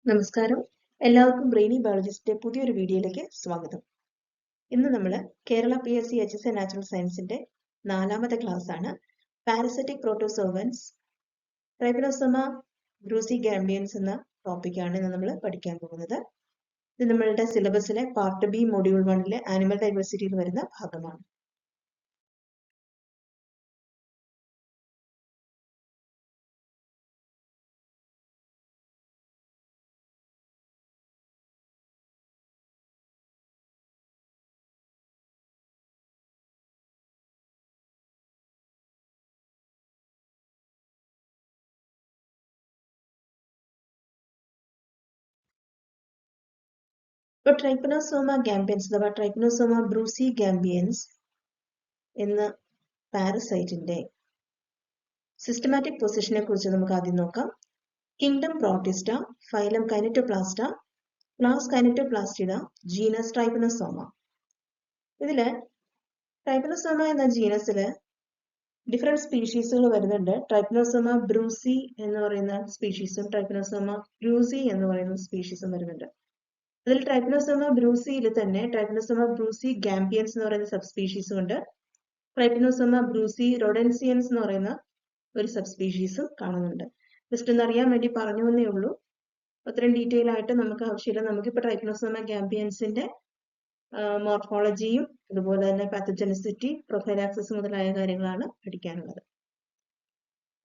നമസ്കാരം. എല്ലാവർക്കും ബ്രെയിനി ബയോളജിസ്റ്റിന്റെ പുതിയൊരു വീഡിയോയിലേക്ക് സ്വാഗതം. ഇന്ന് നമ്മൾ കേരള PSC HSA നാച്ചുറൽ സയൻസിന്റെ 4ാമത്തെ ക്ലാസ് ആണ്. പാരസൈറ്റിക് പ്രോട്ടോസോവൻസ് ട്രൈപ്പനോസോമ ബ്രൂസിഗാംബിയൻസ് എന്ന ടോപ്പിക്കാണ് ഇന്ന് നമ്മൾ പഠിക്കാൻ പോകുന്നത്. ഇത് നമ്മളുടെ സിലബസിലെ പാർട്ട് ബി മൊഡ്യൂൾ 1-ലെ ആനിമൽ ഡൈവേഴ്സിറ്റിയിൽ വരുന്ന ഭാഗമാണ്. ഇപ്പോൾ ട്രൈപ്പനോസോമ ഗാംബിയൻസ് അഥവാ ട്രൈപ്പനോസോമ ബ്രൂസിഗാംബിയൻസ് എന്ന പാരസൈറ്റിന്റെ സിസ്റ്റമാറ്റിക് പൊസിഷനെ കുറിച്ച് നമുക്ക് ആദ്യം നോക്കാം. Kingdom Protista, phylum Kinetoplasta, class Kinetoplastida, genus Trypanosoma. ഇതില് ട്രൈപ്പനോസോമ എന്ന ജീനസില് ഡിഫറെന്റ് സ്പീഷീസുകൾ വരുന്നുണ്ട്. ട്രൈപ്പനോസോമ ബ്രൂസി എന്ന് പറയുന്ന സ്പീഷീസും ട്രൈപ്പനോസോമ ബ്രൂസി എന്ന് പറയുന്ന സ്പീഷീസും വരുന്നുണ്ട്. അതിൽ ട്രൈപ്പനോസോമ ബ്രൂസിയിൽ തന്നെ ട്രൈപ്പനോസോമ ബ്രൂസി ഗാംബിയൻസ് എന്ന് പറയുന്ന സബ് സ്പീഷീസും ഉണ്ട്. ട്രൈപ്പനോസോമ ബ്രൂസി റോഡൻസിയൻസ് എന്ന് പറയുന്ന ഒരു സബ് സ്പീഷീസും കാണുന്നുണ്ട്. ജസ്റ്റ് ഒന്ന് അറിയാൻ വേണ്ടി പറഞ്ഞു എന്നേ ഉള്ളൂ. അത്രയും ഡീറ്റെയിൽ ആയിട്ട് നമുക്ക് ആവശ്യമില്ല. നമുക്കിപ്പോൾ ട്രൈപ്പനോസോമ ഗാംബിയൻസിന്റെ മോർഫോളജിയും അതുപോലെ തന്നെ പാത്തജനിസിറ്റി, പ്രൊഫൈലാക്സിസ് മുതലായ കാര്യങ്ങളാണ് പഠിക്കാനുള്ളത്.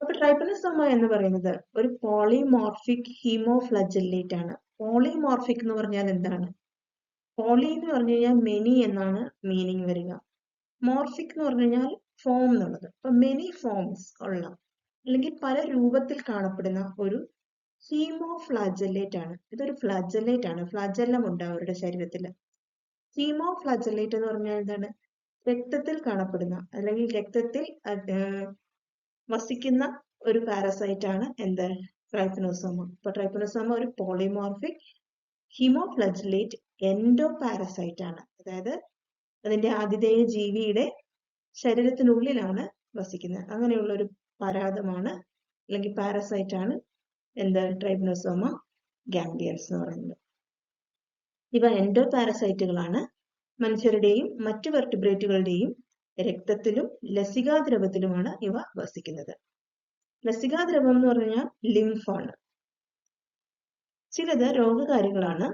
അപ്പൊ ട്രൈപ്പനോസോമ എന്ന് പറയുന്നത് ഒരു പോളിമോർഫിക് ഹീമോഫ്ലജല്ലേറ്റ് ആണ്. പോളിമോർഫിക് എന്ന് പറഞ്ഞാൽ എന്താണ്? പോളി എന്ന് പറഞ്ഞു കഴിഞ്ഞാൽ മെനി എന്നാണ് മീനിങ് വരിക. മോർഫിക് എന്ന് പറഞ്ഞു കഴിഞ്ഞാൽ ഫോം എന്നുള്ളത്. അപ്പൊ മെനി ഫോംസ് ഉള്ള അല്ലെങ്കിൽ പല രൂപത്തിൽ കാണപ്പെടുന്ന ഒരു ഹീമോഫ്ലാജല്ലേറ്റ് ആണ്. ഇതൊരു ഫ്ലാജല്ലേറ്റ് ആണ്. ഫ്ലാജല്ലം ഉണ്ട് അവരുടെ ശരീരത്തിൽ. ഹീമോഫ്ലാജല്ലേറ്റ് എന്ന് പറഞ്ഞാൽ എന്താണ്? രക്തത്തിൽ കാണപ്പെടുന്ന അല്ലെങ്കിൽ രക്തത്തിൽ വസിക്കുന്ന ഒരു പാരസൈറ്റ് ആണ് എന്ത്? ട്രൈപ്പനോസോമ. അപ്പൊ ട്രൈപ്പനോസോമ ഒരു പോളിമോർഫിക് ഹീമോഫ്ലാജല്ലേറ്റ് എൻഡോ പാരസൈറ്റ് ആണ്. അതായത് അതിന്റെ ആതിഥേയ ജീവിയുടെ ശരീരത്തിനുള്ളിലാണ് വസിക്കുന്നത്. അങ്ങനെയുള്ള ഒരു പരാതമാണ് അല്ലെങ്കിൽ പാരസൈറ്റ് ആണ് എന്ത്? ട്രൈപ്പനോസോമ ഗാംബിയൻസ് എന്ന് പറയുന്നത്. ഇവ എൻഡോ പാരസൈറ്റുകളാണ്. മനുഷ്യരുടെയും മറ്റു വെർട്ടിബ്രേറ്റുകളുടെയും രക്തത്തിലും ലസികാദ്രവത്തിലുമാണ് ഇവ വസിക്കുന്നത്. ലസികാദ്രവം എന്ന് പറഞ്ഞാൽ ലിംഫാണ്. ചിലത് രോഗകാരികളാണ്.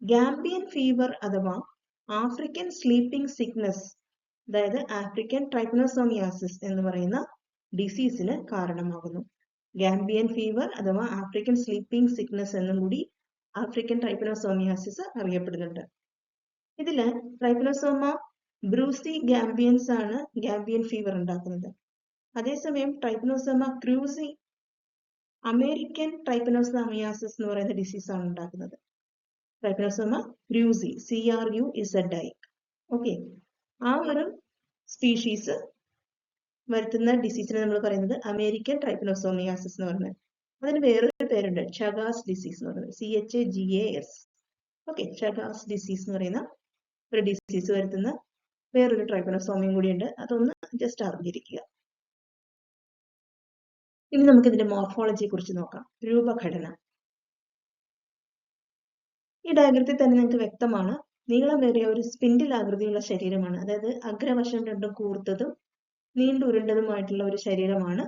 ഗാംബിയൻ ഫീവർ അഥവാ ആഫ്രിക്കൻ സ്ലീപ്പിംഗ് സിക്നസ്, അതായത് ആഫ്രിക്കൻ ട്രൈപ്പനോസോമിയാസിസ് എന്ന് പറയുന്ന ഡിസീസിന് കാരണമാകുന്നു. ഗാംബിയൻ ഫീവർ അഥവാ ആഫ്രിക്കൻ സ്ലീപ്പിംഗ് സിക്നസ് എന്നും കൂടി ആഫ്രിക്കൻ ട്രൈപ്പനോസോമിയാസിസ് അറിയപ്പെടുന്നുണ്ട്. ഇതില് ട്രൈപ്പനോസോമ ബ്രൂസി ഗാംബിയൻസ് ആണ് ഗാംബിയൻ ഫീവർ ഉണ്ടാക്കുന്നത്. അതേസമയം ട്രൈപ്പനോസോമ ക്രൂസി അമേരിക്കൻ ട്രൈപ്പനോസോമിയാസിസ് എന്ന് പറയുന്ന ഡിസീസ് ആണ് ഉണ്ടാക്കുന്നത്. ട്രൈപ്പനോസോമ ക്രൂസി CRUZI. ഓക്കെ, ആ ഒരു സ്പീഷീസ് വരുത്തുന്ന ഡിസീസിനെ നമ്മൾ പറയുന്നത് അമേരിക്കൻ ട്രൈപ്പനോസോമിയാസിസ് എന്ന് പറയുന്നത്. അതിന് വേറൊരു പേരുണ്ട്, ചഗാസ് ഡിസീസ് എന്ന് പറയുന്നത്. CHAGAS. ഓക്കെ, ചഗാസ് ഡിസീസ് എന്ന് പറയുന്ന ഒരു ഡിസീസ് വരുത്തുന്ന വേറൊരു ട്രൈപ്പനോസോമിയും കൂടിയുണ്ട്. അതൊന്ന് ജസ്റ്റ് അറിഞ്ഞിരിക്കുക. ഇനി നമുക്ക് ഇതിന്റെ മോർഫോളജിയെ കുറിച്ച് നോക്കാം. രൂപഘടന ഈ ഡയഗ്രത്തിൽ തന്നെ നിങ്ങൾക്ക് വ്യക്തമാണ്. നീളമേറിയ ഒരു സ്പിൻഡിൽ ആകൃതിയുള്ള ശരീരമാണ്. അതായത് അഗ്രവശം രണ്ടും കൂർത്തതും നീണ്ടുരുണ്ടതുമായിട്ടുള്ള ഒരു ശരീരമാണ്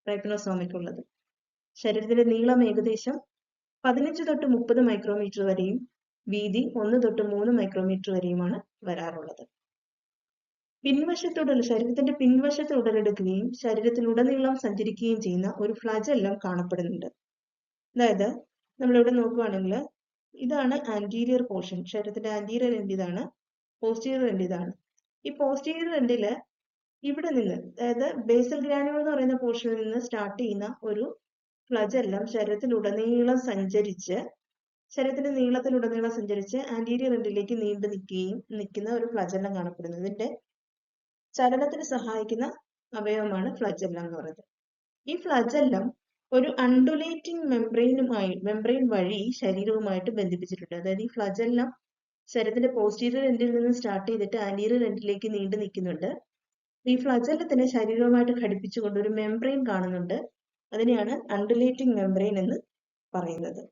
ട്രൈപ്പനോസോമയ്ക്കുള്ളത്. ശരീരത്തിന്റെ നീളം ഏകദേശം 15 തൊട്ട് 30 മൈക്രോമീറ്റർ വരെയും വീതി 1 തൊട്ട് 3 മൈക്രോമീറ്റർ വരെയുമാണ് വരാറുള്ളത്. ശരീരത്തിന്റെ പിൻവശത്ത് ഉടലെടുക്കുകയും ശരീരത്തിലുടനീളം സഞ്ചരിക്കുകയും ചെയ്യുന്ന ഒരു ഫ്ലാജെല്ലം കാണപ്പെടുന്നുണ്ട്. അതായത് നമ്മളിവിടെ നോക്കുകയാണെങ്കിൽ ഇതാണ് ആന്റീരിയർ പോർഷൻ. ശരീരത്തിന്റെ ആന്റീരിയർ എൻഡ് ഇതാണ്, പോസ്റ്റീരിയർ എൻഡ് ഇതാണ്. ഈ പോസ്റ്റീരിയർ എൻഡില് ഇവിടെ നിന്ന്, അതായത് ബേസൽ ഗ്രാനുവൽ എന്ന് പറയുന്ന പോർഷനിൽ നിന്ന് സ്റ്റാർട്ട് ചെയ്യുന്ന ഒരു ഫ്ലജെല്ലം ശരീരത്തിലുടനീളം സഞ്ചരിച്ച് ആന്റീരിയർ എൻഡിലേക്ക് നീണ്ടു നിൽക്കുന്ന ഒരു ഫ്ലജെല്ലം കാണപ്പെടുന്നു. ഇതിന്റെ ചലനത്തിന് സഹായിക്കുന്ന അവയവമാണ് ഫ്ലജെല്ലം എന്ന് പറയുന്നത്. ഈ ഫ്ലജെല്ലം ഒരു അണ്ടുലേറ്റിംഗ് മെംബ്രെയിൻ വഴി ശരീരവുമായിട്ട് ബന്ധിപ്പിച്ചിട്ടുണ്ട്. അതായത് ഈ ഫ്ലജെല്ലം ശരീരത്തിന്റെ പോസ്റ്റീരിയർ എൻഡിൽ നിന്ന് സ്റ്റാർട്ട് ചെയ്തിട്ട് ആന്റീരിയർ എൻഡിലേക്ക് നീണ്ടു നിൽക്കുന്നുണ്ട്. ഈ ഫ്ലജെല്ലത്തിനെ ശരീരവുമായിട്ട് ഘടിപ്പിച്ചുകൊണ്ട് ഒരു മെംബ്രെയിൻ കാണുന്നുണ്ട്. അതിനെയാണ് അണ്ടുലേറ്റിംഗ് മെംബ്രെയിൻ എന്ന് പറയുന്നത്.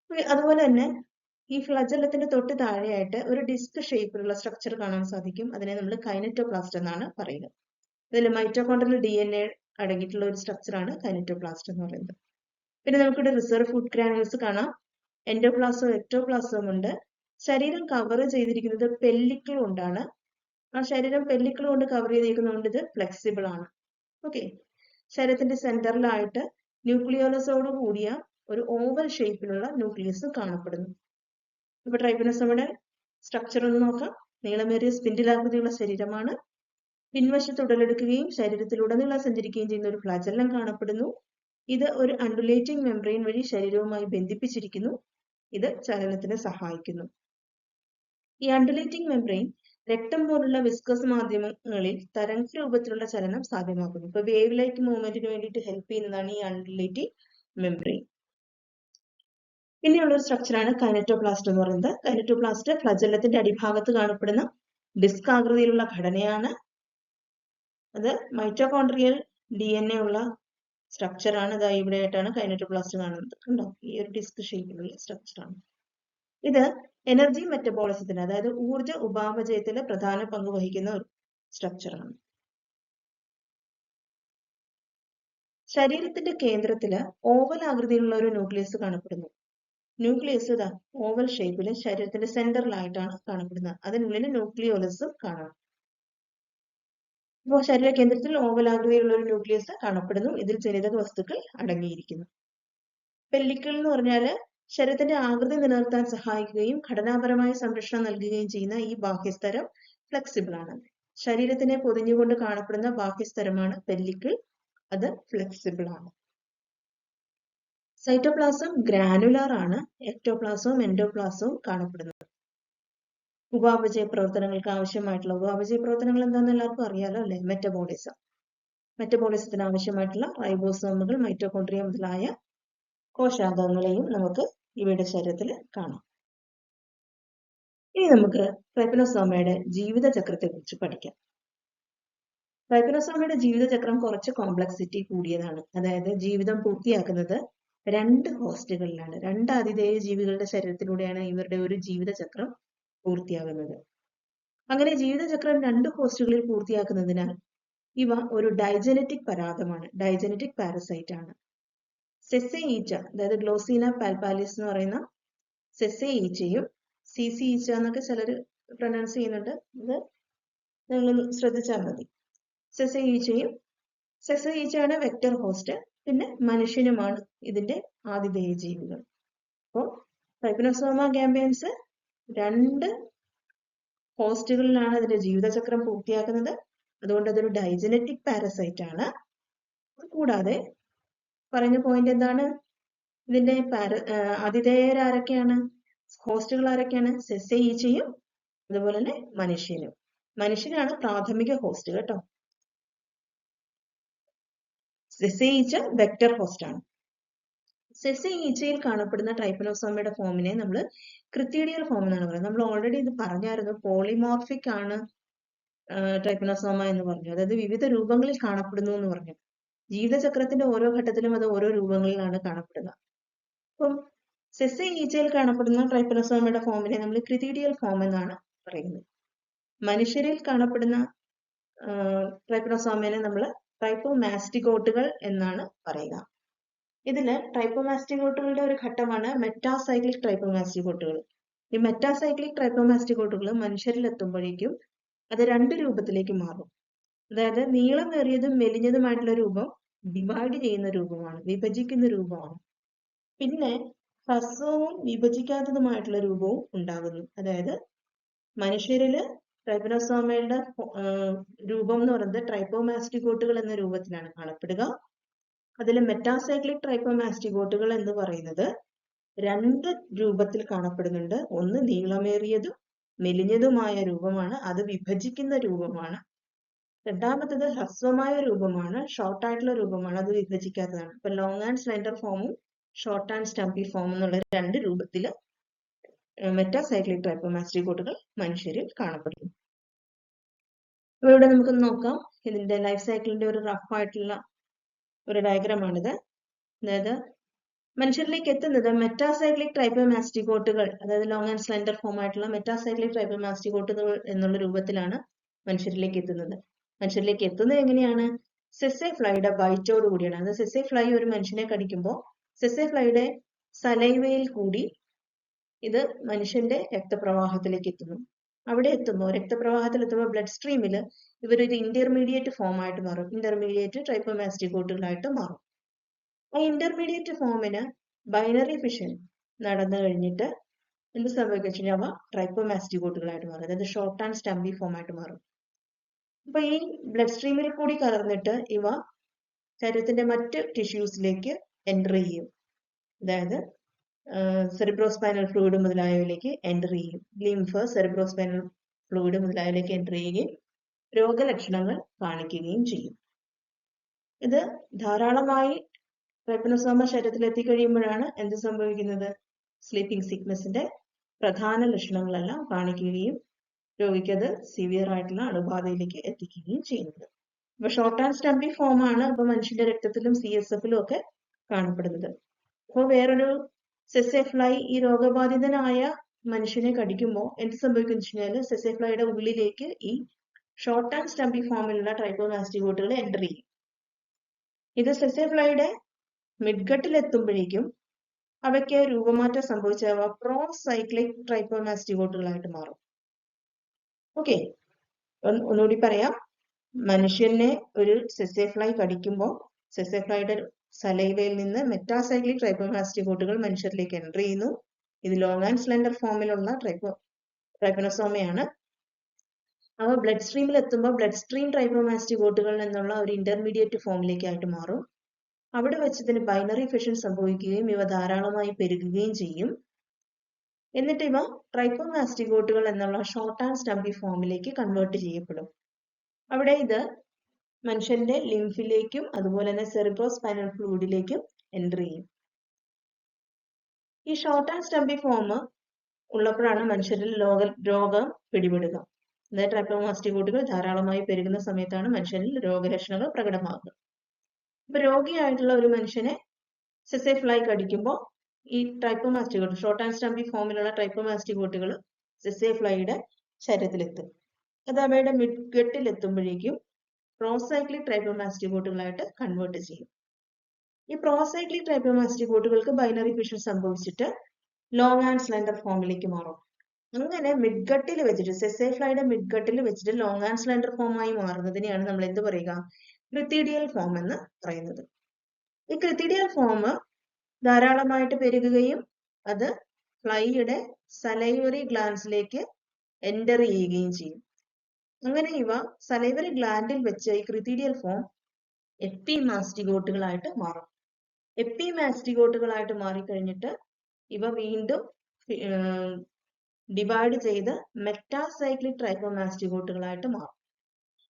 അതുപോലെ തന്നെ ഈ ഫ്ലജല്ലത്തിന്റെ തൊട്ട് താഴെയായിട്ട് ഒരു ഡിസ്ക് ഷേപ്പിലുള്ള സ്ട്രക്ചർ കാണാൻ സാധിക്കും. അതിനെ നമ്മൾ കൈനറ്റോപ്ലാസ്റ്റ് എന്നാണ് പറയുന്നത്. ഇതിൽ മൈറ്റോകോൺഡ്രിയൽ DNA അടങ്ങിയിട്ടുള്ള ഒരു സ്ട്രക്ചറാണ് കൈനറ്റോപ്ലാസ്റ്റ് എന്ന് പറയുന്നത്. പിന്നെ നമുക്കിവിടെ റിസർവ് ഫുഡ് ഗ്രാനുൾസ് കാണാം. എൻഡോപ്ലാസവും എക്ടോപ്ലാസവും ഉണ്ട്. ശരീരം കവർ ചെയ്തിരിക്കുന്നത് പെല്ലിക്കിൾ കൊണ്ടാണ്. ആ ശരീരം പെല്ലിക്കിൾ കൊണ്ട് കവർ ചെയ്തിരിക്കുന്നതുകൊണ്ട് ഇത് ഫ്ലെക്സിബിൾ ആണ്. ഓക്കെ. ശരീരത്തിന്റെ സെന്ററിലായിട്ട് ന്യൂക്ലിയോലസോട് കൂടിയ ഒരു ഓവൽ ഷേപ്പിലുള്ള ന്യൂക്ലിയസ് കാണപ്പെടുന്നു. ഇപ്പൊ ട്രൈപ്പനോസോമയുടെ സ്ട്രക്ചർ ഒന്ന് നോക്കാം. നീളമേറിയ സ്പിൻഡിലാകൃതിയുള്ള ശരീരമാണ്. പിൻവശത്ത് ഉടലെടുക്കുകയും ശരീരത്തിലുടനീളം സഞ്ചരിക്കുകയും ചെയ്യുന്ന ഒരു ഫ്ലാജെല്ലം കാണപ്പെടുന്നു. ഇത് ഒരു അണ്ടുലേറ്റിംഗ് മെംബ്രെയിൻ വഴി ശരീരവുമായി ബന്ധിപ്പിച്ചിരിക്കുന്നു. ഇത് ചലനത്തിന് സഹായിക്കുന്നു. ഈ അണ്ടുലേറ്റിംഗ് മെംബ്രെയിൻ രക്തം പോലുള്ള വിസ്കസ് മാധ്യമങ്ങളിൽ തരംഗ രൂപത്തിലുള്ള ചലനം സാധ്യമാക്കുന്നു. ഇപ്പൊ വേവ് ലൈറ്റ് മൂവ്മെന്റിന് വേണ്ടിയിട്ട് ഹെൽപ്പ് ചെയ്യുന്നതാണ് ഈ അണ്ടുലേറ്റിംഗ് മെംബ്രെയിൻ. പിന്നെയുള്ള ഒരു സ്ട്രക്ചറാണ് കൈനറ്റോപ്ലാസ്റ്റ് എന്ന് പറയുന്നത്. കൈനറ്റോപ്ലാസ്റ്റ് ഫ്ലജല്ലത്തിന്റെ അടിഭാഗത്ത് കാണപ്പെടുന്ന ഡിസ്ക് ആകൃതിയിലുള്ള ഘടനയാണ്. അത് മൈറ്റോകോൺഡ്രിയൽ DNA ഉള്ള സ്ട്രക്ചറാണ്. ഇതാ ഇവിടെ ആയിട്ടാണ് കൈനറ്റോപ്ലാസ്റ്റ് കാണുന്നത്. കണ്ടോ, ഈ ഒരു ഡിസ്ക് ഷേപ്പിലുള്ള സ്ട്രക്ചറാണ്. ഇത് എനർജി മെറ്റബോളിസത്തിന്, അതായത് ഊർജ ഉപാപചയത്തിൽ പ്രധാന പങ്ക് വഹിക്കുന്ന ഒരു സ്ട്രക്ചറാണ്. ശരീരത്തിന്റെ കേന്ദ്രത്തില് ഓവൽ ആകൃതിയിലുള്ള ഒരു ന്യൂക്ലിയസ് കാണപ്പെടുന്നു. ന്യൂക്ലിയസ് ഇതാ ഓവൽ ഷേപ്പില് ശരീരത്തിന്റെ സെന്ററിലായിട്ടാണ് കാണപ്പെടുന്നത്. അതിനുള്ളിൽ ന്യൂക്ലിയോലസും കാണാം. ഇപ്പോൾ ശരീര കേന്ദ്രത്തിൽ ഓവൽ ആകൃതിയിലുള്ള ഒരു ന്യൂക്ലിയസ് കാണപ്പെടുന്നു. ഇതിൽ ജനിതക വസ്തുക്കൾ അടങ്ങിയിരിക്കുന്നു. പെല്ലിക്കിൾ എന്ന് പറഞ്ഞാല് ശരീരത്തിന്റെ ആകൃതി നിലനിർത്താൻ സഹായിക്കുകയും ഘടനാപരമായ സംരക്ഷണം നൽകുകയും ചെയ്യുന്ന ഈ ബാഹ്യസ്തരം ഫ്ലെക്സിബിൾ ആണ്. ശരീരത്തിനെ പൊതിഞ്ഞുകൊണ്ട് കാണപ്പെടുന്ന ബാഹ്യസ്തരമാണ് പെല്ലിക്കിൾ. അത് ഫ്ലെക്സിബിൾ ആണ്. സൈറ്റോപ്ലാസം ഗ്രാനുലാർ ആണ്. എക്ടോപ്ലാസവും എൻഡോപ്ലാസവും കാണപ്പെടുന്നത്. ഉപാപചയ പ്രവർത്തനങ്ങൾക്ക് ആവശ്യമായിട്ടുള്ള ഉപാപചയ പ്രവർത്തനങ്ങൾ എന്താണെന്ന് എല്ലാവർക്കും അറിയാലോ അല്ലെ? മെറ്റബോളിസം. മെറ്റബോളിസത്തിന് ആവശ്യമായിട്ടുള്ള റൈബോസോമുകൾ, മൈറ്റോകോൺട്രിയ മുതലായ കോശാംഗങ്ങളെയും നമുക്ക് ഇവയുടെ ശരീരത്തിൽ കാണാം. ഇനി നമുക്ക് ട്രൈപ്പനോസോമയുടെ ജീവിതചക്രത്തെ കുറിച്ച് പഠിക്കാം. ട്രൈപ്പനോസോമയുടെ ജീവിതചക്രം കുറച്ച് കോംപ്ലക്സിറ്റി കൂടിയതാണ്. അതായത് ജീവിതം പൂർത്തിയാക്കുന്നത് 2 ഹോസ്റ്റുകളിലാണ്. 2 ആതിഥേയ ജീവികളുടെ ശരീരത്തിലൂടെയാണ് ഇവരുടെ ഒരു ജീവിതചക്രം പൂർത്തിയാകുന്നത്. അങ്ങനെ ജീവിതചക്രം 2 ഹോസ്റ്റുകളിൽ പൂർത്തിയാക്കുന്നതിനാൽ ഇവ ഒരു ഡൈജനറ്റിക് പരാതമാണ്. ഡൈജനറ്റിക് പാരസൈറ്റ് ആണ്. സെസെ ഈച്ച, അതായത് ഗ്ലോസീന പാൽപാലിസ് എന്ന് പറയുന്ന സെസെ ഈച്ചയും സിസി ഈച്ച എന്നൊക്കെ ചിലർ പ്രൊനൗൺസ് ചെയ്യുന്നുണ്ട്. ഇത് നിങ്ങൾ ശ്രദ്ധിച്ചാൽ മതി. സെസെ ഈച്ചയാണ് വെക്ടർ ഹോസ്റ്റ്. പിന്നെ മനുഷ്യനുമാണ് ഇതിന്റെ ആതിഥേയ ജീവികൾ. അപ്പോൾ ട്രൈപ്പനോസോമ ഗാംബിയൻസ് 2 ഹോസ്റ്റുകളിലാണ് അതിന്റെ ജീവിതചക്രം പൂർത്തിയാക്കുന്നത്. അതുകൊണ്ട് അതൊരു ഡൈജനറ്റിക് പാരസൈറ്റ് ആണ്. കൂടാതെ പറയുന്ന പോയിന്റ് എന്താണ്? ഇതിന്റെ ആതിഥേയരാരൊക്കെയാണ്? ഹോസ്റ്റുകൾ ആരൊക്കെയാണ്? സെസെ ഈച്ചയും അതുപോലെ തന്നെ മനുഷ്യനും. മനുഷ്യനാണ് പ്രാഥമിക ഹോസ്റ്റ് കേട്ടോ. സെസെ ഈച്ച വെക്ടർ ഹോസ്റ്റ് ആണ്. സെസെ ഈച്ചയിൽ കാണപ്പെടുന്ന ട്രൈപ്പനോസോമയുടെ ഫോമിനെ നമ്മൾ ക്രിത്തീഡിയൽ ഫോം എന്നാണ് പറയുന്നത്. നമ്മൾ ഓൾറെഡി ഇത് പറഞ്ഞായിരുന്നു. പോളിമോർഫിക് ആണ് ട്രൈപ്പനോസോമ എന്ന് പറഞ്ഞു. അതായത് വിവിധ രൂപങ്ങളിൽ കാണപ്പെടുന്നു എന്ന് പറഞ്ഞു. ജീവിതചക്രത്തിന്റെ ഓരോ ഘട്ടത്തിലും അത് ഓരോ രൂപങ്ങളിലാണ് കാണപ്പെടുക. അപ്പം സെസെ ഈച്ചയിൽ കാണപ്പെടുന്ന ട്രൈപ്പനോസോമയുടെ ഫോമിനെ നമ്മൾ ക്രിത്തീഡിയൽ ഫോം എന്നാണ് പറയുന്നത്. മനുഷ്യരിൽ കാണപ്പെടുന്ന ട്രൈപ്പനോസോമയെ നമ്മൾ ട്രൈപ്പോമാസ്റ്റിഗോട്ടുകൾ എന്നാണ് പറയുക. ഇതില് ട്രൈപ്പോമാസ്റ്റിഗോട്ടുകളുടെ ഒരു ഘട്ടമാണ് മെറ്റാസൈക്ലിക് ട്രൈപ്പോമാസ്റ്റിഗോട്ടുകൾ. ഈ മെറ്റാസൈക്ലിക് ട്രൈപ്പോമാസ്റ്റിഗോട്ടുകൾ മനുഷ്യരിൽ എത്തുമ്പോഴേക്കും അത് 2 രൂപത്തിലേക്ക് മാറും. അതായത് നീളമേറിയതും മെലിഞ്ഞതുമായിട്ടുള്ള രൂപം ഡിവൈഡ് ചെയ്യുന്ന രൂപമാണ്, വിഭജിക്കുന്ന രൂപമാണ്. പിന്നെ ഹ്രസ്വവും വിഭജിക്കാത്തതുമായിട്ടുള്ള രൂപവും ഉണ്ടാകുന്നു. അതായത് മനുഷ്യരില് ട്രൈപ്പനോസോമയുടെ രൂപം എന്ന് പറയുന്നത് ട്രൈപ്പോമാസ്റ്റിഗോട്ടുകൾ എന്ന രൂപത്തിലാണ് കാണപ്പെടുക. അതിൽ മെറ്റാസൈക്ലിക് ട്രൈപ്പോമാസ്റ്റിഗോട്ടുകൾ എന്ന് പറയുന്നത് 2 രൂപത്തിൽ കാണപ്പെടുന്നുണ്ട്. ഒന്ന് നീളമേറിയതും മെലിഞ്ഞതുമായ രൂപമാണ്, അത് വിഭജിക്കുന്ന രൂപമാണ്. രണ്ടാമത്തത് ഹ്രസ്വമായ രൂപമാണ്, ഷോർട്ട് ആയിട്ടുള്ള രൂപമാണ്, അത് വിഭജിക്കാത്തതാണ്. ഇപ്പൊ ലോങ് ആൻഡ് സ്ലെൻഡർ ഫോമും ഷോർട്ട് ആൻഡ് സ്റ്റംപി ഫോം എന്നുള്ള 2 രൂപത്തിൽ മെറ്റാസൈക്ലിക് ട്രൈപ്പോമാസ്റ്റിഗോട്ടുകൾ മനുഷ്യരിൽ കാണപ്പെടുന്നു. അപ്പൊ ഇവിടെ നമുക്ക് നോക്കാം. ഇതിന്റെ ലൈഫ് സൈക്കിളിന്റെ ഒരു റഫ് ആയിട്ടുള്ള ഒരു ഡയഗ്രമാണിത്. അതായത് മനുഷ്യരിലേക്ക് എത്തുന്നത് മെറ്റാസൈക്ലിക് ട്രൈപ്പോമാസ്റ്റിക്കോട്ടുകൾ, അതായത് ലോങ് ആൻഡ് സ്ലെൻഡർ ഫോം ആയിട്ടുള്ള മെറ്റാസൈക്ലിക് ട്രൈപ്പോമാസ്റ്റിക്കോട്ടുകൾ എന്നുള്ള രൂപത്തിലാണ് മനുഷ്യരിലേക്ക് എത്തുന്നത്. മനുഷ്യരിലേക്ക് എത്തുന്നത് എങ്ങനെയാണ്? സെസെ ഫ്ലൈയുടെ ബൈറ്റോട് കൂടിയാണ്. അതായത് സെസെ ഫ്ലൈ ഒരു മനുഷ്യനെ കടിക്കുമ്പോൾ സെസെ ഫ്ലൈയുടെ സലൈവയിൽ കൂടി ഇത് മനുഷ്യന്റെ രക്തപ്രവാഹത്തിലേക്ക് എത്തുന്നു. അവിടെ എത്തുമ്പോൾ രക്തപ്രവാഹത്തിൽ എത്തുമ്പോൾ ബ്ലഡ് സ്ട്രീമിൽ ഇവരൊരു ഇന്റർമീഡിയറ്റ് ഫോം ആയിട്ട് മാറും. ഇന്റർമീഡിയറ്റ് ട്രൈപ്പോമാസ്റ്റിക്കോട്ടുകളായിട്ട് മാറും. ആ ഇന്റർമീഡിയറ്റ് ഫോമിന് ബൈനറി ഫിഷൻ നടന്നു കഴിഞ്ഞിട്ട് എന്ത് സംഭവിക്കും? അവ ട്രൈപ്പോമാസ്റ്റിക്കോട്ടുകളായിട്ട് മാറും. അതായത് ഷോർട്ട് ആൻഡ് സ്റ്റംബി ഫോം ആയിട്ട് മാറും. അപ്പൊ ഈ ബ്ലഡ് സ്ട്രീമിൽ കൂടി കലർന്നിട്ട് ഇവ ശരീരത്തിന്റെ മറ്റ് ടിഷ്യൂസിലേക്ക് എൻ്റർ ചെയ്യും. അതായത് സെറിബ്രോസ്പൈനൽ ഫ്ലൂയിഡ് മുതലായവയിലേക്ക് എൻ്റർ ചെയ്യും. ലിംഫ്, സെറിബ്രോസ്പൈനൽ ഫ്ലൂയിഡ് മുതലായവയിലേക്ക് എൻ്റർ ചെയ്യുകയും രോഗലക്ഷണങ്ങൾ കാണിക്കുകയും ചെയ്യും. ഇത് ധാരാളമായി ട്രൈപ്പനോസോമ ശരീരത്തിൽ എത്തിക്കഴിയുമ്പോഴാണ് എന്ത് സംഭവിക്കുന്നത്? സ്ലീപ്പിംഗ് സിക്നസിന്റെ പ്രധാന ലക്ഷണങ്ങളെല്ലാം കാണിക്കുകയും രോഗിക്ക് അത് സിവിയർ ആയിട്ടുള്ള അണുബാധയിലേക്ക് എത്തിക്കുകയും ചെയ്യുന്നത്. അപ്പൊ ഷോർട്ട് ആൻഡ് സ്റ്റംബി ഫോം ആണ് ഇപ്പൊ മനുഷ്യന്റെ രക്തത്തിലും CSF-ലും ഒക്കെ കാണപ്പെടുന്നത്. അപ്പോൾ വേറൊരു സെസെ ഫ്ലൈ ഈ രോഗബാധിതനായ മനുഷ്യനെ കടിക്കുമ്പോൾ എന്ത് സംഭവിക്കും വെച്ച് കഴിഞ്ഞാൽ സെസെ ഫ്ലൈയുടെ ഉള്ളിലേക്ക് ഈ ഷോർട്ട് ആൻഡ് സ്റ്റംബി ഫോമിലുള്ള ട്രൈപ്പോമാസ്റ്റിക്കോട്ടുകൾ എൻ്റർ ചെയ്യും. ഇത് സെസെ ഫ്ലൈയുടെ മിഡ്ഗട്ടിൽ എത്തുമ്പോഴേക്കും അവയ്ക്ക് രൂപമാറ്റം സംഭവിച്ചവ പ്രോസൈക്ലിക് ട്രൈപ്പോമാസ്റ്റിക്കോട്ടുകളായിട്ട് മാറും. ഓക്കെ, ഒന്നുകൂടി പറയാം. മനുഷ്യനെ ഒരു സെസെ ഫ്ലൈ കടിക്കുമ്പോൾ സെസെ ഫ്ലൈയുടെ സലൈവയിൽ നിന്ന് മെറ്റാസൈക്ലിക് ട്രൈപ്പോമാസ്റ്റിക്കോട്ടുകൾ മനുഷ്യരിലേക്ക് എൻ്റർ ചെയ്യുന്നു. ഇത് ലോങ് ആൻഡ് സ്ലെൻഡർ ഫോമിലുള്ള ട്രൈപ്പനോസോമയാണ്. അവ ബ്ലഡ് സ്ട്രീമിൽ എത്തുമ്പോൾ ബ്ലഡ് സ്ട്രീം ട്രൈപ്പോമാസ്റ്റിക്കോട്ടുകൾ എന്നുള്ള ഒരു ഇന്റർമീഡിയറ്റ് ഫോമിലേക്കായിട്ട് മാറും. അവിടെ വെച്ച് ഇതിന് ബൈനറി ഫിഷൻ സംഭവിക്കുകയും ഇവ ധാരാളമായി പെരുകുകയും ചെയ്യും. എന്നിട്ട് ഇവ ട്രൈപ്പോമാസ്റ്റിക്കോട്ടുകൾ എന്നുള്ള ഷോർട്ട് ആൻഡ് സ്റ്റംബി ഫോമിലേക്ക് കൺവേർട്ട് ചെയ്യപ്പെടും. അവിടെ ഇത് മനുഷ്യന്റെ ലിംഫിലേക്കും അതുപോലെ തന്നെ സെറിബ്രോസ്പൈനൽ ഫ്ലൂയിഡിലേക്കും എൻ്റർ ചെയ്യും. ഈ ഷോർട്ട് ആൻഡ് സ്റ്റംബി ഫോം ഉള്ളപ്പോഴാണ് മനുഷ്യരിൽ രോഗം പിടിപെടുക. അതായത് ട്രൈപ്പോമാസ്റ്റിക്കോട്ടുകൾ ധാരാളമായി പെരുകുന്ന സമയത്താണ് മനുഷ്യരിൽ രോഗലക്ഷണങ്ങൾ പ്രകടമാകുന്നത്. ഇപ്പൊ രോഗിയായിട്ടുള്ള ഒരു മനുഷ്യനെ സെസെ ഫ്ലൈ കടിക്കുമ്പോൾ ഈ ട്രൈപ്പോമാസ്റ്റിക്കോട്ട് ഷോർട്ട് ആൻഡ് സ്റ്റംബി ഫോമിലുള്ള ട്രൈപ്പോമാസ്റ്റിക്കോട്ടുകൾ സെസെ ഫ്ലൈയുടെ ശരീരത്തിലെത്തും. അത് അവയുടെ മിഡ്ഗട്ടിൽ എത്തുമ്പോഴേക്കും പ്രോസൈക്ലിക് ട്രൈപ്പോമാസ്റ്റിക്കോട്ടുകളായിട്ട് കൺവേർട്ട് ചെയ്യും. ഈ പ്രോസൈക്ലിക് ട്രൈപ്പോമാസ്റ്റിക്കോട്ടുകൾക്ക് ബൈനറി ഫിഷൻ സംഭവിച്ചിട്ട് ലോങ് ആൻഡ് സ്ലെൻഡർ ഫോമിലേക്ക് മാറും. അങ്ങനെ മിഡ്ഗട്ടിൽ വെച്ചിട്ട് സെസെ ഫ്ലൈയുടെ മിഡ്ഗട്ടിൽ വെച്ചിട്ട് ലോങ് ആൻഡ് സ്ലെൻഡർ ഫോമായി മാറുന്നതിനെയാണ് നമ്മൾ എന്ത് പറയുക? ക്രിത്തീഡിയൽ ഫോം എന്ന് പറയുന്നത്. ഈ ക്രിത്തീഡിയൽ ഫോം ധാരാളമായിട്ട് പെരുകുകയും അത് ഫ്ലൈയുടെ സലൈവറി ഗ്ലാൻസിലേക്ക് എൻ്റർ ചെയ്യുകയും ചെയ്യും. അങ്ങനെ ഇവ സലൈവറി ഗ്ലാൻഡിൽ വെച്ച് ഈ ക്രിത്തീഡിയൽ ഫോം എപ്പിമാസ്റ്റിക്കോട്ടുകളായിട്ട് മാറും. എപ്പിമാസ്റ്റിക്കോട്ടുകളായിട്ട് മാറിക്കഴിഞ്ഞിട്ട് ഇവ വീണ്ടും ഡിവൈഡ് ചെയ്ത് മെറ്റാസൈക്ലിക് ട്രൈപ്പോമാസ്റ്റിക്കോട്ടുകളായിട്ട് മാറും.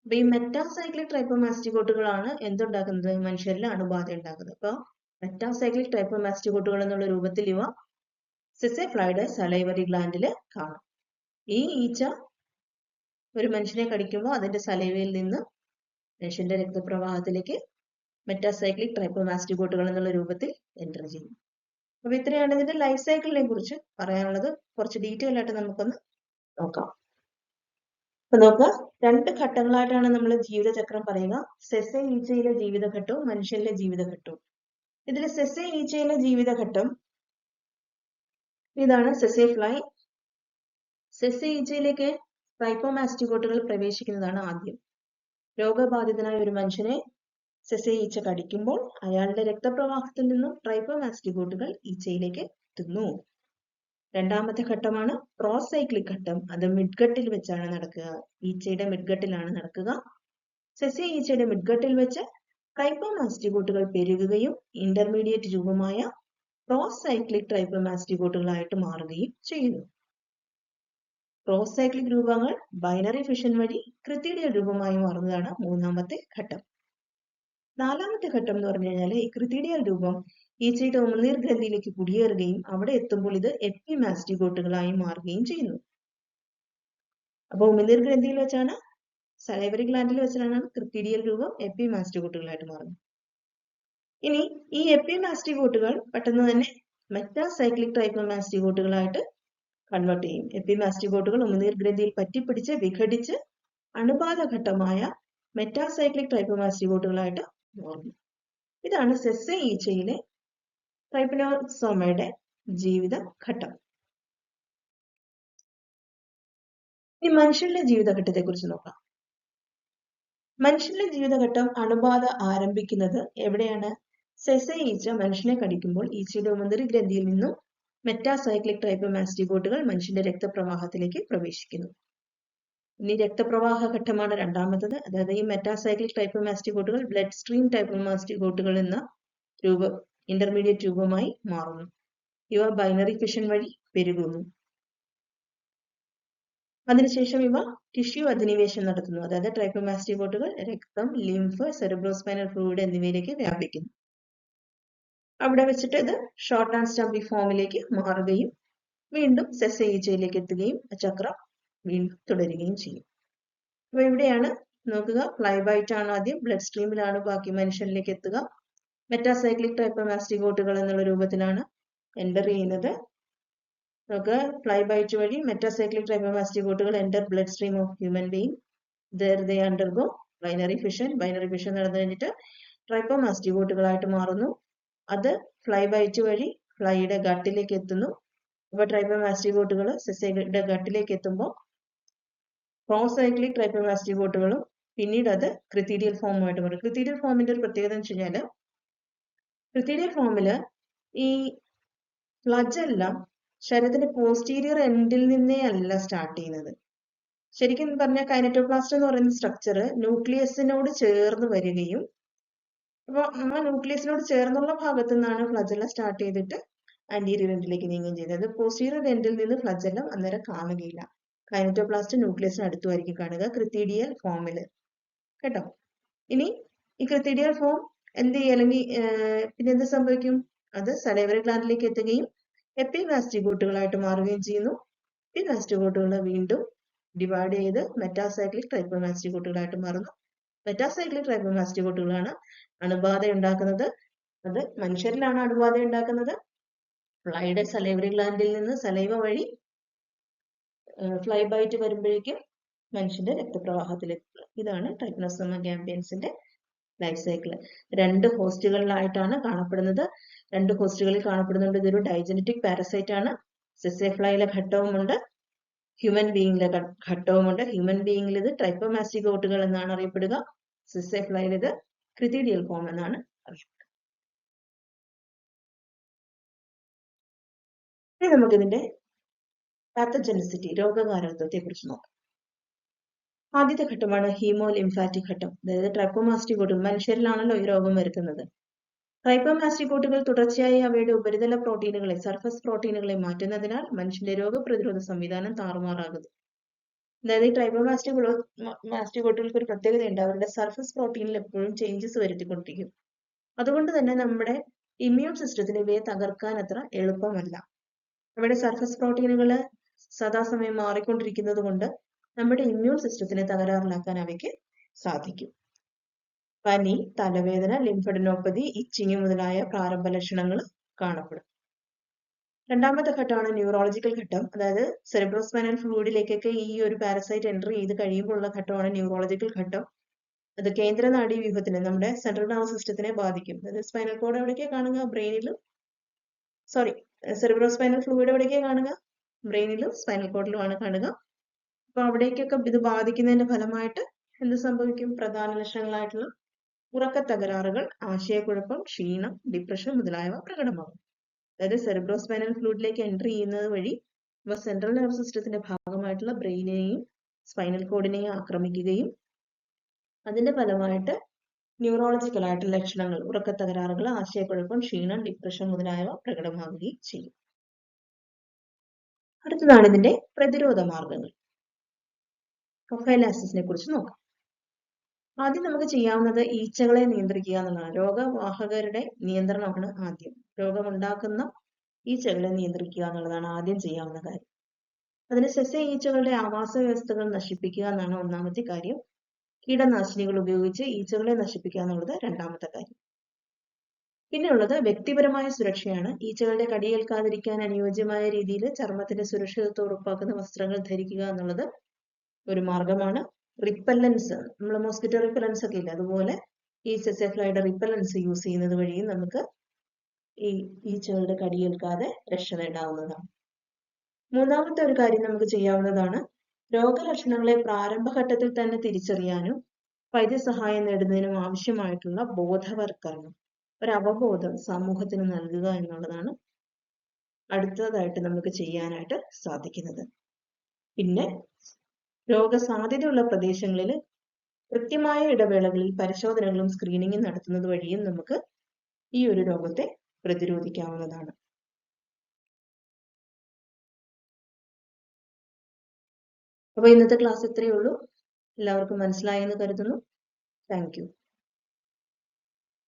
അപ്പൊ ഈ മെറ്റാസൈക്ലിക് ട്രൈപ്പോമാസ്റ്റിക്കോട്ടുകളാണ് എന്തുണ്ടാക്കുന്നത്? മനുഷ്യരിൽ അണുബാധ ഉണ്ടാക്കുന്നത്. അപ്പൊ മെറ്റാസൈക്ലിക് ട്രൈപ്പോമാസ്റ്റിക്കോട്ടുകൾ എന്നുള്ള രൂപത്തിൽ ഇവ സെസെ ഫ്ലൈയുടെ സലൈവറി ഗ്ലാൻഡിൽ കാണും. ഈ ഈച്ച ഒരു മനുഷ്യനെ കടിക്കുമ്പോൾ അതിന്റെ സലൈവയിൽ നിന്ന് മനുഷ്യന്റെ രക്തപ്രവാഹത്തിലേക്ക് മെറ്റാസൈക്ലിക് ട്രൈപ്പോമാസ്റ്റിക്കോട്ടുകൾ എന്നുള്ള രൂപത്തിൽ എൻ്റർ ചെയ്യും. അപ്പൊ ഇത്രയാണ് ഇതിന്റെ ലൈഫ് സൈക്കിളിനെ കുറിച്ച് പറയാനുള്ളത്. കുറച്ച് ഡീറ്റെയിൽ ആയിട്ട് നമുക്കൊന്ന് നോക്കാം. അപ്പൊ നോക്കുക, 2 ഘട്ടങ്ങളായിട്ടാണ് നമ്മൾ ജീവിതചക്രം പറയുക. സെസെ ഈച്ചയിലെ ജീവിതഘട്ടവും മനുഷ്യന്റെ ജീവിതഘട്ടവും. ഇതിൽ സെസെ ഈച്ചയിലെ ജീവിതഘട്ടം ഇതാണ്. സെസെ ഫ്ലൈ സെസെ ഈച്ചയിലേക്ക് ട്രൈപ്പോമാസ്റ്റിക്കോട്ടുകൾ പ്രവേശിക്കുന്നതാണ് ആദ്യം. രോഗബാധിതനായ ഒരു മനുഷ്യനെ സെസെ ഈച്ച കടിക്കുമ്പോൾ അയാളുടെ രക്തപ്രവാഹത്തിൽ നിന്നും ട്രൈപ്പോമാസ്റ്റിക്കോട്ടുകൾ ഈച്ചയിലേക്ക് എത്തുന്നു. രണ്ടാമത്തെ ഘട്ടമാണ് പ്രോസൈക്ലിക് ഘട്ടം. അത് മിഡ്ഗട്ടിൽ വെച്ചാണ് നടക്കുക. ഈച്ചയുടെ മിഡ്ഗട്ടിലാണ് നടക്കുക. സെസെ ഈച്ചയുടെ മിഡ്ഗട്ടിൽ വെച്ച് ട്രൈപ്പോമാസ്റ്റിക്കോട്ടുകൾ പെരുകുകയും ഇന്റർമീഡിയറ്റ് രൂപമായ പ്രോസൈക്ലിക് ട്രൈപ്പോമാസ്റ്റിക്കോട്ടുകളായിട്ട് മാറുകയും ചെയ്യുന്നു. പ്രോസൈക്ലിക് രൂപങ്ങൾ ബൈനറി ഫിഷൻ വഴി ക്രിത്തീഡിയൽ രൂപമായി മാറുന്നതാണ് മൂന്നാമത്തെ ഘട്ടം. നാലാമത്തെ ഘട്ടം എന്ന് പറഞ്ഞു കഴിഞ്ഞാൽ ഈ ക്രിത്തീഡിയൽ രൂപം ഈച്ചയുടെ ഉമിനീർ ഗ്രന്ഥിയിലേക്ക് കുടിയേറുകയും അവിടെ എത്തുമ്പോൾ ഇത് എപ്പിമാസ്റ്റിക്കോട്ടുകളായി മാറുകയും ചെയ്യുന്നു. അപ്പൊ ഉമിനീർ ഗ്രന്ഥിയിൽ വെച്ചാണ്, സലൈവറി ഗ്ലാൻഡിൽ വെച്ചാണ് ക്രിത്തീഡിയൽ രൂപം എപ്പിമാസ്റ്റിക്കോട്ടുകളായിട്ട് മാറുന്നത്. ഇനി ഈ എപ്പിമാസ്റ്റിഗോട്ടുകൾ പെട്ടെന്ന് തന്നെ മെറ്റാസൈക്ലിക് ട്രൈക്കോമാസ്റ്റിഗോട്ടുകളായിട്ട് കൺവേർട്ട് ചെയ്യും. എപ്പിമാസ്റ്റിഗോട്ടുകൾ ഉമിനീർഗ്രന്ഥിയിൽ പറ്റിപ്പിടിച്ച് വിഘടിച്ച് അണുബാധഘട്ടമായ മെറ്റാസൈക്ലിക് ട്രൈക്കോമാസ്റ്റിഗോട്ടുകളായിട്ട് മാറുന്നു. ഇതാണ് സെസ്സേ ഈച്ചയിലെ ട്രൈപ്പനോസോമയുടെ ജീവിത ഘട്ടം. ഇനി മനുഷ്യന്റെ ജീവിതഘട്ടത്തെ കുറിച്ച് നോക്കാം. മനുഷ്യന്റെ ജീവിതഘട്ടം അണുബാധ ആരംഭിക്കുന്നത് എവിടെയാണ്? സെസ്സേ ഈച്ച മനുഷ്യനെ കടിക്കുമ്പോൾ ഈച്ചയുടെ ഉമിനീർഗ്രന്ഥിയിൽ നിന്നും മെറ്റാസൈക്ലിക് ട്രൈക്കോമാസ്റ്റിഗോട്ടുകൾ മനുഷ്യന്റെ രക്തപ്രവാഹത്തിലേക്ക് പ്രവേശിക്കുന്നു. ഇനി രക്തപ്രവാഹ ഘട്ടമാണ് രണ്ടാമത്തത്. അതായത് ഈ മെറ്റാസൈക്ലിക് ട്രൈക്കോമാസ്റ്റിഗോട്ടുകൾ ബ്ലഡ് സ്ട്രീം ട്രൈക്കോമാസ്റ്റിഗോട്ടുകൾ എന്ന ഇന്റർമീഡിയറ്റ് രൂപമായി മാറുന്നു. ഇവ ബൈനറി ഫിഷൻ വഴി പെരുകുന്നു. അതിനുശേഷം ഇവ ടിഷ്യൂ അധിനിവേശം നടത്തുന്നു. അതായത് ട്രൈക്കോമാസ്റ്റിഗോട്ടുകൾ രക്തം, ലിംഫ്, സെറിബ്രോസ്പൈനൽ ഫ്ലൂയിഡ് എന്നിവയിലേക്ക് വ്യാപിക്കുന്നു. അവിടെ വെച്ചിട്ട് ഇത് ഷോർട്ട് ആൻഡ് സ്റ്റംപി ഫോമിലേക്ക് മാറുകയും വീണ്ടും സെസ്സേ ഈച്ചയിലേക്ക് എത്തുകയും ചക്രം വീണ്ടും തുടരുകയും ചെയ്യും. അപ്പൊ ഇവിടെയാണ് നോക്കുക, ഫ്ലൈബൈറ്റ് ആണ് ആദ്യം, ബ്ലഡ് സ്ട്രീമിലാണ് ബാക്കി മനുഷ്യരിലേക്ക് എത്തുക. മെറ്റാസൈക്ലിക് ട്രൈക്കോമാസ്റ്റിഗോട്ടുകൾ എന്നുള്ള രൂപത്തിലാണ് എൻ്റർ ചെയ്യുന്നത്. നമുക്ക് ഫ്ലൈബൈറ്റ് വഴി മെറ്റാസൈക്ലിക് ട്രൈക്കോമാസ്റ്റിഗോട്ടുകൾ enter bloodstream of human being. There they undergo binary fission. Binary fission നടന്നു കഴിഞ്ഞിട്ട് ട്രൈക്കോമാസ്റ്റിഗോട്ടുകളായിട്ട് മാറുന്നു. അത് ഫ്ലൈബൈറ്റ് വഴി ഫ്ലൈയുടെ ഗട്ടിലേക്ക് എത്തുന്നു. അപ്പൊ ട്രൈക്കോമാസ്റ്റിഗോട്ടുകൾ സെസ്സേയുടെ ഗട്ടിലേക്ക് എത്തുമ്പോൾ പ്രോസൈക്ലിക് ട്രൈക്കോമാസ്റ്റിഗോട്ടുകളും പിന്നീട് അത് ക്രിത്തീഡിയൽ ഫോമുമായിട്ട് മാറും. ക്രിത്തീഡിയൽ ഫോമിന്റെ ഒരു പ്രത്യേകത എന്ന് വെച്ച് കഴിഞ്ഞാൽ ക്രിത്തീഡിയൽ ഫോമില് ഈ ഫ്ലജെല്ലാം ശരീരത്തിന്റെ പോസ്റ്റീരിയർ എൻഡിൽ നിന്നേ അല്ല സ്റ്റാർട്ട് ചെയ്യുന്നത്. ശരിക്കും പറഞ്ഞാൽ കൈനറ്റോപ്ലാസ്റ്റ് എന്ന് പറയുന്ന സ്ട്രക്ചർ ന്യൂക്ലിയസിനോട് ചേർന്ന് വരികയും അപ്പൊ ആ ന്യൂക്ലിയസിനോട് ചേർന്നുള്ള ഭാഗത്തു നിന്നാണ് ഫ്ലജെല്ല സ്റ്റാർട്ട് ചെയ്തിട്ട് ആന്റീരിയർ എൻഡിലേക്ക് നീങ്ങുകയും ചെയ്തത്. പോസ്റ്റീരിയർ എൻഡിൽ നിന്ന് ഫ്ലജെല്ലം അന്നേരം കാണുകയില്ല. കൈനറ്റോപ്ലാസ്റ്റ് ന്യൂക്ലിയസിന് അടുത്തുമായിരിക്കും കാണുക ക്രിത്തീഡിയൽ ഫോമില്. കേട്ടോ. ഇനി ഈ ക്രിത്തീഡിയൽ ഫോം എന്ത് ചെയ്യും, അല്ലെങ്കിൽ പിന്നെ എന്ത് സംഭവിക്കും? അത് സലൈവറി ഗ്ലാൻഡിലേക്ക് എത്തുകയും എപ്പിമാസ്റ്റിഗോട്ടുകളായിട്ട് മാറുകയും ചെയ്യുന്നു. എപ്പിമാസ്റ്റിഗോട്ടുകൾ വീണ്ടും ഡിവൈഡ് ചെയ്ത് മെറ്റാസൈക്ലിക് ട്രൈക്കോമാസ്റ്റിഗോട്ടുകളായിട്ട് മാറുന്നു. മെറ്റാസൈക്ലിക് ട്രൈക്കോമാസ്റ്റിഗോട്ടുകളാണ് അണുബാധ ഉണ്ടാക്കുന്നത്. അത് മനുഷ്യരിലാണ് അണുബാധ ഉണ്ടാക്കുന്നത്. ഫ്ലൈയുടെ സലൈവറി ഗ്ലാൻഡിൽ നിന്ന് സലൈവ വഴി ഫ്ലൈബൈറ്റ് വരുമ്പോഴേക്കും മനുഷ്യന്റെ രക്തപ്രവാഹത്തിലെത്തുക. ഇതാണ് ട്രൈപ്പനോസോമ ഗാംബിയൻസിന്റെ ലൈഫ് സൈക്കിൾ. 2 ഹോസ്റ്റുകളിലായിട്ടാണ് കാണപ്പെടുന്നത്. 2 ഹോസ്റ്റുകളിൽ കാണപ്പെടുന്നുണ്ട്. ഇതൊരു ഡൈജനറ്റിക് പാരസൈറ്റ് ആണ്. സെസ്സേ ഫ്ലൈയിലെ ഘട്ടവുമുണ്ട്, ഹ്യൂമൻ ബീയിങ്ങിലെ ഘട്ടവുമുണ്ട്. ഹ്യൂമൻ ബീയിങ്ങിൽ ഇത് ട്രൈക്കോമാസ്റ്റിഗോട്ടുകൾ എന്നാണ് അറിയപ്പെടുക. സെസ്സേ ഫ്ലൈയിൽ ഇത് ക്രിത്തീഡിയൽ ഫോം എന്നാണ് അറിയപ്പെടുക. ഇനി നമുക്കിതിന്റെ പാത്തജെനിസിറ്റി, രോഗകാരകത്വത്തെ കുറിച്ച് നോക്കാം. ആദ്യത്തെ ഘട്ടമാണ് ഹീമോലിംഫാറ്റിക് ഘട്ടം. അതായത് ട്രൈക്കോമാസ്റ്റിഗോട്ടുകൾ, മനുഷ്യരിലാണല്ലോ ഈ രോഗം വരുത്തുന്നത്. ട്രൈക്കോമാസ്റ്റിഗോട്ടുകൾ തുടർച്ചയായി അവയുടെ ഉപരിതല പ്രോട്ടീനുകളെ, സർഫസ് പ്രോട്ടീനുകളെ മാറ്റുന്നതിനാൽ മനുഷ്യന്റെ രോഗപ്രതിരോധ സംവിധാനം താറുമാറാകുന്നു. അതായത് ഈ ട്രൈക്കോമാസ്റ്റിഗോട്ടുകൾക്ക് ഒരു പ്രത്യേകതയുണ്ട്, അവരുടെ സർഫസ് പ്രോട്ടീനിൽ എപ്പോഴും ചേഞ്ചസ് വരുത്തിക്കൊണ്ടിരിക്കും. അതുകൊണ്ട് തന്നെ നമ്മുടെ ഇമ്മ്യൂൺ സിസ്റ്റത്തിന് ഇവയെ തകർക്കാൻ അത്ര എളുപ്പമല്ല. അവയുടെ സർഫസ് പ്രോട്ടീനുകൾ സദാസമയം മാറിക്കൊണ്ടിരിക്കുന്നത് കൊണ്ട് നമ്മുടെ ഇമ്മ്യൂൺ സിസ്റ്റത്തിനെ തകരാറിലാക്കാൻ അവയ്ക്ക് സാധിക്കും. പനി, തലവേദന, ലിംഫഡിനോപ്പതി, ഇച്ചിങ് മുതലായ പ്രാരംഭ ലക്ഷണങ്ങൾ കാണപ്പെടും. രണ്ടാമത്തെ ഘട്ടമാണ് ന്യൂറോളജിക്കൽ ഘട്ടം. അതായത് സെറിബ്രോസ്പൈനൽ ഫ്ലൂയിഡിലേക്കൊക്കെ ഈ ഒരു പാരസൈറ്റ് എൻ്റർ ചെയ്ത് കഴിയുമ്പോഴുള്ള ഘട്ടമാണ് ന്യൂറോളജിക്കൽ ഘട്ടം. അത് കേന്ദ്ര നാഡീവ്യൂഹത്തിനെ, നമ്മുടെ സെൻട്രൽ നർവസ് സിസ്റ്റത്തിനെ ബാധിക്കും. അതായത് സ്പൈനൽ കോഡ് എവിടേക്കാണ് കാണുക? ബ്രെയിനിലും, സെറിബ്രോസ്പൈനൽ ഫ്ലൂയിഡ് എവിടേക്കാണ് കാണുക? ബ്രെയിനിലും സ്പൈനൽ കോഡിലുമാണ് കാണുക. അപ്പൊ അവിടേക്കൊക്കെ ഇത് ബാധിക്കുന്നതിന്റെ ഫലമായിട്ട് എന്ത് സംഭവിക്കും? പ്രധാന ലക്ഷണങ്ങളായിട്ടുള്ള ഉറക്ക തകരാറുകൾ, ആശയക്കുഴപ്പം, ക്ഷീണം, ഡിപ്രഷൻ മുതലായവ പ്രകടമാകും. അതായത് സെറിബ്രോസ്പൈനൽ ഫ്ലൂയിഡിലേക്ക് എൻ്റർ ചെയ്യുന്നത് വഴി ഇവ സെൻട്രൽ നർവസ് സിസ്റ്റത്തിന്റെ ഭാഗമായിട്ടുള്ള ബ്രെയിനെയും സ്പൈനൽ കോഡിനെയും ആക്രമിക്കുകയും അതിന്റെ ഫലമായിട്ട് ന്യൂറോളജിക്കൽ ആയിട്ടുള്ള ലക്ഷണങ്ങൾ, ഉറക്ക തകരാറുകൾ, ആശയക്കുഴപ്പം, ക്ഷീണം, ഡിപ്രഷൻ മുതലായവ പ്രകടമാവുകയും ചെയ്യും. അടുത്തതാണ് ഇതിന്റെ പ്രതിരോധ മാർഗങ്ങൾ. പ്രൊഫൈലാക്സിസിനെ കുറിച്ച് നോക്കാം. ആദ്യം നമുക്ക് ചെയ്യാവുന്നത് ഈച്ചകളെ നിയന്ത്രിക്കുക എന്നുള്ളതാണ്. രോഗവാഹകരുടെ നിയന്ത്രണമാണ് ആദ്യം. രോഗമുണ്ടാക്കുന്ന ഈച്ചകളെ നിയന്ത്രിക്കുക എന്നുള്ളതാണ് ആദ്യം ചെയ്യാവുന്ന കാര്യം. അതിന് സെസ്സേ ഈച്ചകളുടെ ആവാസ വ്യവസ്ഥകൾ നശിപ്പിക്കുക എന്നാണ് ഒന്നാമത്തെ കാര്യം. കീടനാശിനികൾ ഉപയോഗിച്ച് ഈച്ചകളെ നശിപ്പിക്കുക എന്നുള്ളത് രണ്ടാമത്തെ കാര്യം. പിന്നെയുള്ളത് വ്യക്തിപരമായ സുരക്ഷയാണ്. ഈച്ചകളുടെ കടിയേൽക്കാതിരിക്കാൻ അനുയോജ്യമായ രീതിയിൽ ചർമ്മത്തിന്റെ സുരക്ഷിതത്വം ഉറപ്പാക്കുന്ന വസ്ത്രങ്ങൾ ധരിക്കുക എന്നുള്ളത് ഒരു മാർഗമാണ്. റിപ്പല്ലൻസ്, നമ്മൾ മോസ്കിറ്റോ റിപ്പല്ലൻസ് ഒക്കെ ഇല്ല, അതുപോലെ ഈ സെസഫ്ലൈയുടെ റിപ്പല്ലൻസ് യൂസ് ചെയ്യുന്നത് വഴിയും നമുക്ക് ഈ ഈച്ചകളുടെ കടിയേൽക്കാതെ രക്ഷ നേടാവുന്നതാണ്. മൂന്നാമത്തെ ഒരു കാര്യം നമുക്ക് ചെയ്യാവുന്നതാണ്, രോഗലക്ഷണങ്ങളെ പ്രാരംഭഘട്ടത്തിൽ തന്നെ തിരിച്ചറിയാനും വൈദ്യസഹായം നേടുന്നതിനും ആവശ്യമായിട്ടുള്ള ബോധവൽക്കരണം, ഒരു അവബോധം സമൂഹത്തിന് നൽകുക എന്നുള്ളതാണ് അടുത്തതായിട്ട് നമുക്ക് ചെയ്യാനായിട്ട് സാധിക്കുന്നത്. പിന്നെ രോഗസാധ്യതയുള്ള പ്രദേശങ്ങളിൽ കൃത്യമായ ഇടവേളകളിൽ പരിശോധനകളും സ്ക്രീനിങ്ങും നടത്തുന്നത് വഴിയും നമുക്ക് ഈ ഒരു രോഗത്തെ പ്രതിരോധിക്കാവുന്നതാണ്. അപ്പോൾ ഇന്നത്തെ ക്ലാസ് ഇത്രയേ ഉള്ളൂ. എല്ലാവർക്കും മനസ്സിലായെന്ന് കരുതുന്നു. Thank you.